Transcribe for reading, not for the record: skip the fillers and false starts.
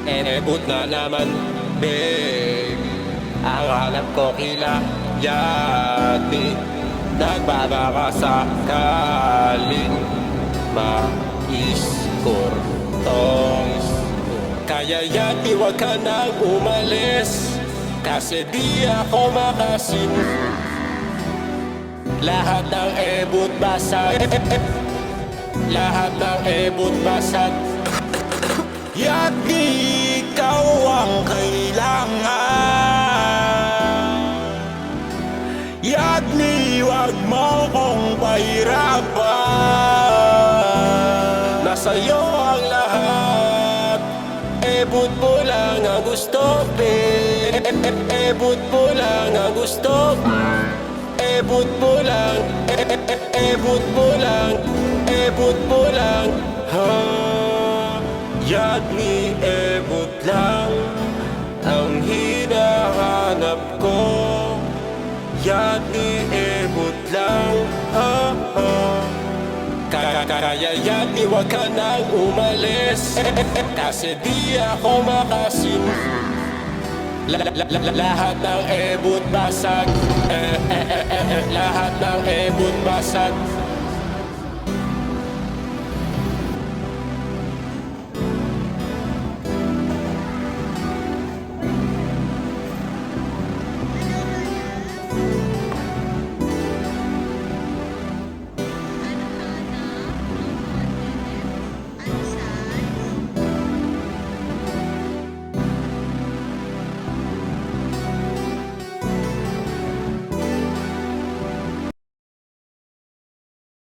Ebot na naman, babe. Ang hanap ko kila Yati. Nagbabaka sakaling ma-score to. Kaya Yati, wag ka nang umalis, kasi di ako makasin. Lahat ng ebot basag, lahat ng ebot basag. Yati, ikaw ang kailangan. Yati, wag mo kong pahirapan. Nasa'yo ang lahat, ebot mo lang ang gusto, babe. Ebot mo lang ang gusto. Ebot mo lang, ebot mo lang, ebot mo lang, ha? Yati, ebot lang ang hinahanap ko. Yati, ebot lang, ha, ha. Kaya Yati, wag ka nang umalis, kasi di ako makasin. Lahat ng ebot basag, lahat ng ebot basag.